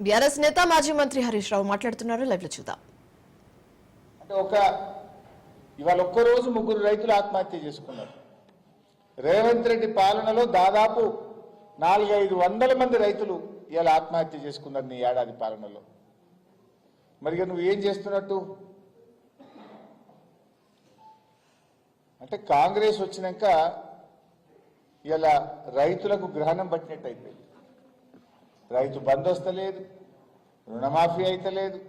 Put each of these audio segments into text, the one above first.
BRS నేత మాజీ మంత్రి హరీష్ రావు మాట్లాడుతున్నారు. లైవ్ లో చూద్దాం. అంటే ఇవాళ ఒక్క రోజు 3 రైతులు ఆత్మహత్య చేసుకున్నారు. రేవంత్ రెడ్డి పాలనలో దాదాపు 400-500 మంది రైతులు ఇవాళ ఆత్మహత్య చేసుకున్నారు నీ ఏడాది పాలనలో. మరి నువ్వు ఏం చేస్తున్నట్టు? అంటే కాంగ్రెస్ వచ్చినాక ఇవాళ రైతులకు గ్రహణం పట్టినట్టు అయిపోయింది. రైతు బంద్ వస్తలేదు, రుణమాఫీ అయితలేదు,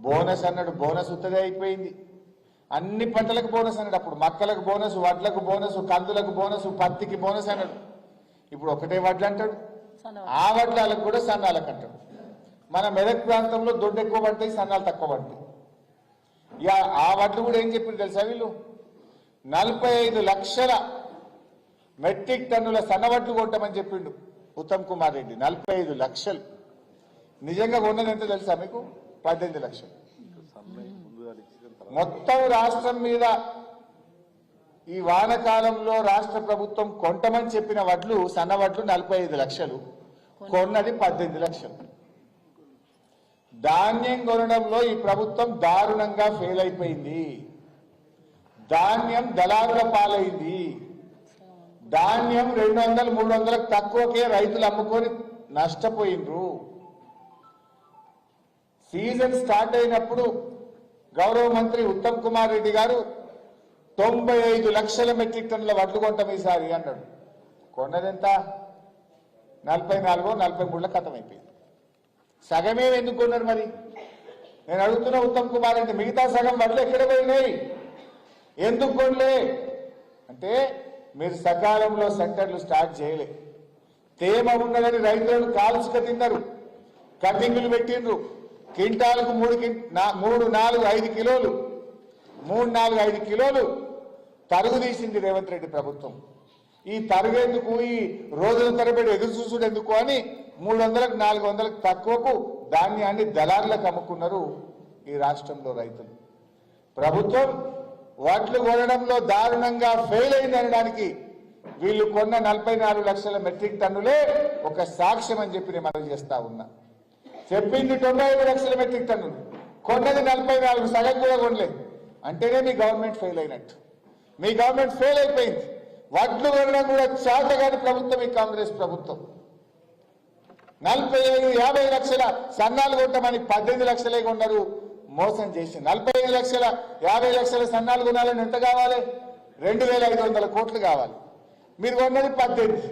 బోనస్ అన్నాడు, బోనస్ ఉత్తదే అయిపోయింది. అన్ని పంటలకు బోనస్ అన్నాడు. అప్పుడు మక్కలకు బోనస్, వడ్లకు బోనస్, కందులకు బోనస్, పత్తికి బోనస్ అన్నాడు. ఇప్పుడు ఒకటే వడ్లు అంటాడు, ఆ వడ్లకు కూడా సన్నాలకు అంటాడు. మన మెదక్ ప్రాంతంలో దొడ్డు ఎక్కువ పడతాయి, సన్నాలు తక్కువ పడతాయి. ఇక ఆ వడ్లు కూడా ఏం చెప్పింది తెలుసా? వీళ్ళు 45 లక్షల మెట్రిక్ టన్నుల సన్నవడ్లు కొట్టమని చెప్పిండు ఉత్తమ్ కుమార్ రెడ్డి. 45 లక్షలు. నిజంగా కొన్నది ఎంత తెలుసా మీకు? 18 లక్షలు. మొత్తం రాష్ట్రం మీద ఈ వానకాలంలో రాష్ట్ర ప్రభుత్వం కొంటమని చెప్పిన వడ్లు, సన్నవడ్లు 45 లక్షలు, కొన్నది 18 లక్షలు. ధాన్యం కొనడంలో ఈ ప్రభుత్వం దారుణంగా ఫెయిల్ అయిపోయింది. ధాన్యం దళారుల పాలైంది. ధాన్యం 200-300 తక్కువకే రైతులు అమ్ముకొని నష్టపోయినరు. సీజన్ స్టార్ట్ అయినప్పుడు గౌరవ మంత్రి ఉత్తమ్ కుమార్ రెడ్డి గారు 95 లక్షల మెట్రిక్ టన్నుల వడ్లు కొంటాం ఈసారి అన్నాడు. కొన్నదెంత? 44-43 ఖతం అయిపోయింది. సగమే ఎందుకు కొన్నారు మరి? నేను అడుగుతున్నా ఉత్తమ్ కుమార్ రెడ్డి, మిగతా సగం వడ్లు ఎక్కడ పోయినాయి? ఎందుకు కొనలే అంటే మీరు సకాలంలో సెంటర్లు స్టార్ట్ చేయలే. తేమ ఉన్నదని రైతులను కాల్చుక తిన్నారు, కటింగులు పెట్టిండ్రు. క్వింటాలకు 3-4-5 కిలోలు 3-4-5 కిలోలు తరుగు తీసింది రేవంత్ రెడ్డి ప్రభుత్వం. ఈ తరుగేందుకు, ఈ రోజుల తరబడి ఎదురు చూసుడు ఎందుకు అని 300-400 తక్కువకు ధాన్యాన్ని దళారులకు అమ్ముకున్నారు ఈ రాష్ట్రంలో రైతులు. ప్రభుత్వం వడ్లు కొనడంలో దారుణంగా ఫెయిల్ అయిందనడానికి వీళ్ళు కొన్న 44 లక్షల మెట్రిక్ టన్నులే ఒక సాక్ష్యం అని చెప్పి నేను మనవి చేస్తా ఉన్నా. చెప్పింది 95 లక్షల మెట్రిక్ టన్నులు, కొన్నది 44, సగం కూడా కొనలేదు. అంటేనే మీ గవర్నమెంట్ ఫెయిల్ అయినట్టు. మీ గవర్నమెంట్ ఫెయిల్ అయిపోయింది. వడ్లు కొనడం కూడా చేతగాని ప్రభుత్వం ఈ కాంగ్రెస్ ప్రభుత్వం. 45-50 లక్షల సన్నాలు కొట్టమని 18 లక్షలే కొన్నారు, మోసం చేసి. 45-50 లక్షల సన్నాలు కొనాలని ఎంత కావాలి? 2,500 కోట్లు కావాలి. మీరు కొన్నది 18,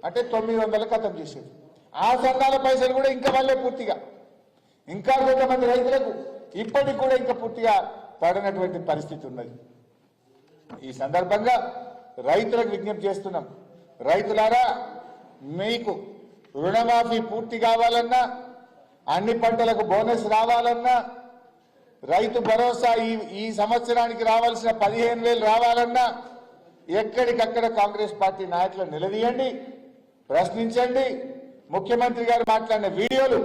అంటే 900 ఖతం చేసేది. ఆ సన్నాల పైసలు కూడా ఇంకా వాళ్ళే పూర్తిగా, ఇంకా కొంతమంది రైతులకు ఇప్పటికి కూడా ఇంకా పూర్తిగా పడినటువంటి పరిస్థితి ఉన్నది. ఈ సందర్భంగా రైతులకు విజ్ఞప్తి చేస్తున్నాం. రైతులారా, మీకు రుణమాఫీ పూర్తి కావాలన్నా, అన్ని పంటలకు బోనస్ రావాలన్నా, రైతు భరోసా ఈ సంవత్సరానికి రావాల్సిన 15,000 రావాలన్నా ఎక్కడికక్కడ కాంగ్రెస్ పార్టీ నాయకులను నిలదీయండి, ప్రశ్నించండి. ముఖ్యమంత్రి గారు మాట్లాడిన వీడియోలు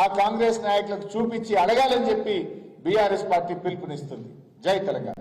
ఆ కాంగ్రెస్ నాయకులకు చూపించి అడగాలని చెప్పి బీఆర్ఎస్ పార్టీ పిలుపునిస్తుంది. జై తెలంగాణ.